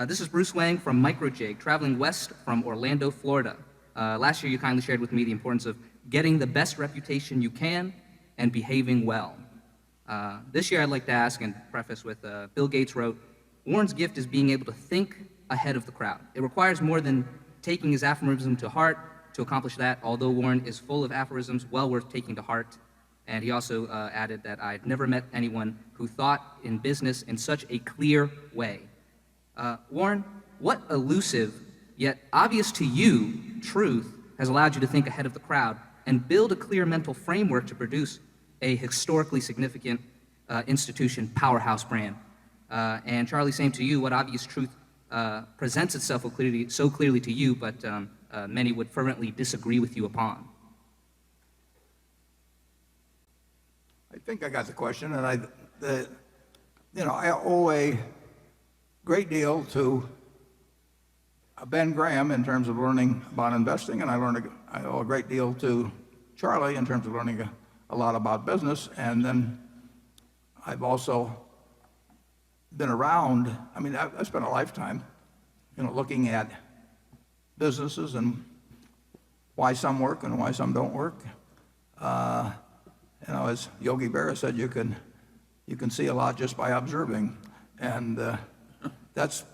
This is Bruce Wang from Microjig, traveling west from Orlando, Florida. Last year, you kindly shared with me the importance of getting the best reputation you can and behaving well. This year, I'd like to ask and preface with Bill Gates wrote, Warren's gift is being able to think ahead of the crowd. It requires more than taking his aphorism to heart to accomplish that, although Warren is full of aphorisms well worth taking to heart. And he also added that I've never met anyone who thought in business in such a clear way. Warren, what elusive, yet obvious to you, truth has allowed you to think ahead of the crowd and build a clear mental framework to produce a historically significant institution, powerhouse brand? And Charlie, same to you, what obvious truth presents itself so clearly to you, but many would fervently disagree with you upon? I think I got the question, and I owe a great deal to Ben Graham in terms of learning about investing, and I owe a great deal to Charlie in terms of learning a lot about business. And then I've also been around. I mean, I've spent a lifetime, looking at businesses and why some work and why some don't work. As Yogi Berra said, you can see a lot just by observing, and that's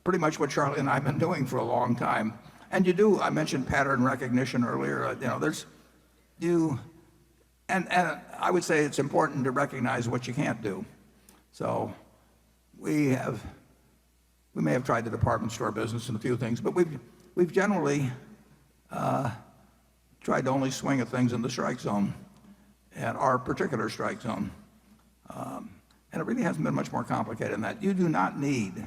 pretty much what Charlie and I have been doing for a long time. And you do. I mentioned pattern recognition earlier. And I would say it's important to recognize what you can't do. So we may have tried the department store business and a few things, but we've generally tried to only swing at things in the strike zone, at our particular strike zone. And it really hasn't been much more complicated than that. You don't need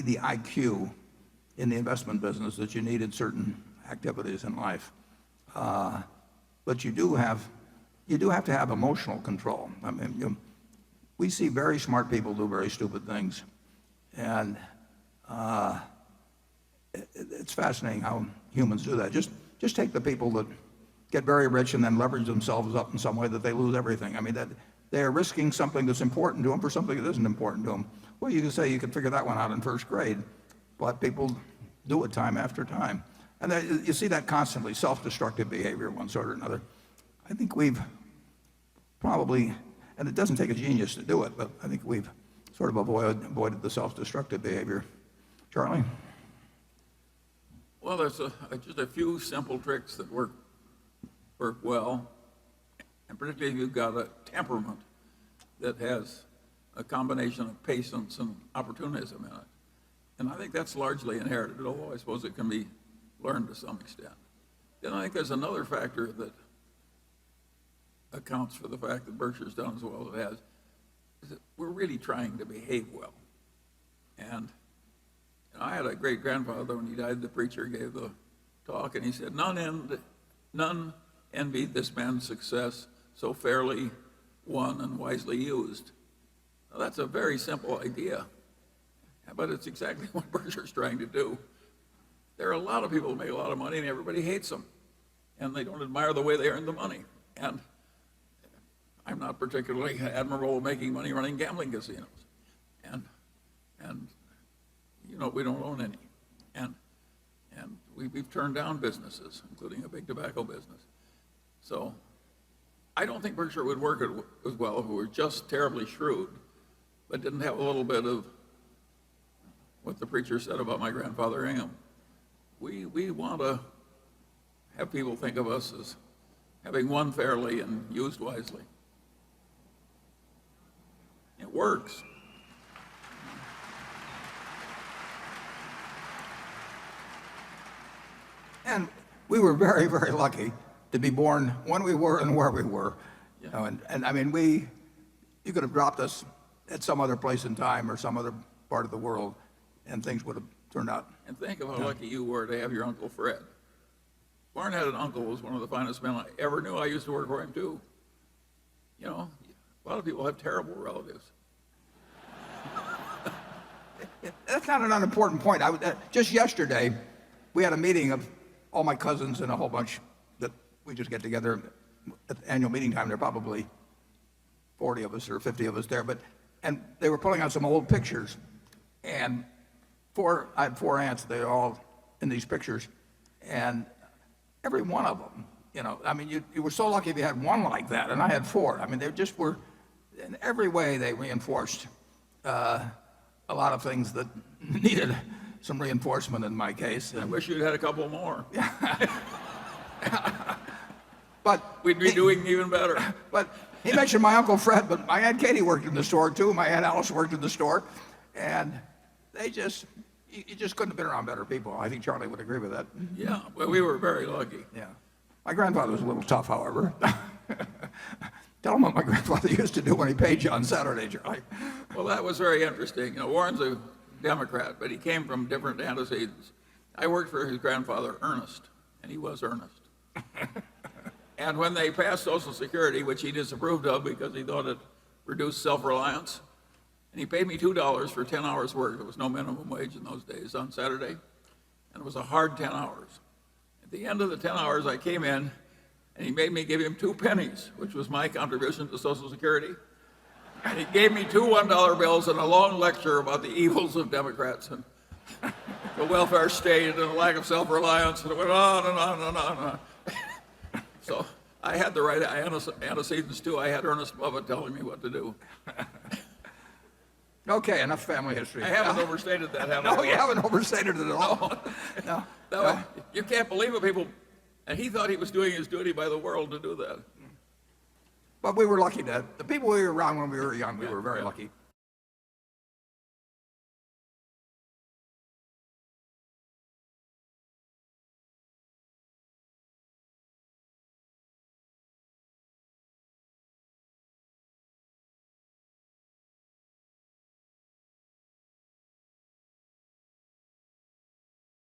the IQ in the investment business that you need in certain activities in life. But you do have to have emotional control. I mean, we see very smart people do very stupid things, and it's fascinating how humans do that. Just take the people that get very rich and then leverage themselves up in some way that they lose everything. I mean, that they are risking something that's important to them for something that isn't important to them. Well, you can say you can figure that one out in first grade, but people do it time after time. And you see that constantly, self-destructive behavior of one sort or another. I think we've probably, and it doesn't take a genius to do it, but I think we've sort of avoided the self-destructive behavior. Charlie? Well, there's just a few simple tricks that work well, and particularly if you've got a temperament that has a combination of patience and opportunism in it. And I think that's largely inherited, although I suppose it can be learned to some extent. Then I think there's another factor that accounts for the fact that Berkshire's done as well as it has, is that we're really trying to behave well. And I had a great-grandfather, when he died, the preacher gave the talk, and he said, none envied this man's success so fairly won and wisely used. Now, that's a very simple idea, but it's exactly what Berkshire's trying to do. There are a lot of people who make a lot of money, and everybody hates them, and they don't admire the way they earn the money. And I'm not particularly admirable at making money running gambling casinos, and we don't own any, and we've turned down businesses, including a big tobacco business. So I don't think Berkshire would work as well if we were just terribly shrewd, but didn't have a little bit of what the preacher said about my grandfather Ingham. We want to have people think of us as having won fairly and used wisely. It works. And we were very, very lucky to be born when we were and where we were. Yeah. And I mean, you could have dropped us at some other place in time or some other part of the world, and things would have turned out. And think of how lucky you were to have your Uncle Fred. Warren had an uncle who was one of the finest men I ever knew. I used to work for him too. A lot of people have terrible relatives. That's not an unimportant point. Just yesterday, we had a meeting of all my cousins and a whole bunch that we just get together at the annual meeting time. There are probably 40 of us or 50 of us there, and they were pulling out some old pictures. And I had 4 aunts. They're all in these pictures, and every one of them, I mean, you were so lucky if you had one like that, and I had 4. I mean, they just were, in every way, they reinforced a lot of things that needed some reinforcement in my case. I wish you'd had a couple more. But We'd be doing even better. But he mentioned my Uncle Fred, but my Aunt Katie worked in the store too. My Aunt Alice worked in the store, and you just couldn't have been around better people. I think Charlie would agree with that. Yeah, well, we were very lucky. Yeah. My grandfather was a little tough, however. Tell him what my grandfather used to do when he paid you on Saturday, Charlie. Well, that was very interesting. Warren's a Democrat, but he came from different antecedents. I worked for his grandfather, Ernest, and he was earnest. And when they passed Social Security, which he disapproved of because he thought it reduced self-reliance, and he paid me $2 for 10 hours work. There was no minimum wage in those days on Saturday, and it was a hard 10 hours. At the end of the 10 hours, I came in, and he made me give him 2 pennies, which was my contribution to Social Security. And he gave me 2 $1 bills and a long lecture about the evils of Democrats and the welfare state and the lack of self-reliance, and it went on and on and on and on. So I had the right antecedents too. I had Ernest Buffett telling me what to do. Okay, enough family history. I haven't overstated that, have I? No, you haven't overstated it at all. No. You can't believe it, people. And he thought he was doing his duty by the world to do that. But we were lucky that the people we were around when we were young, we were very lucky.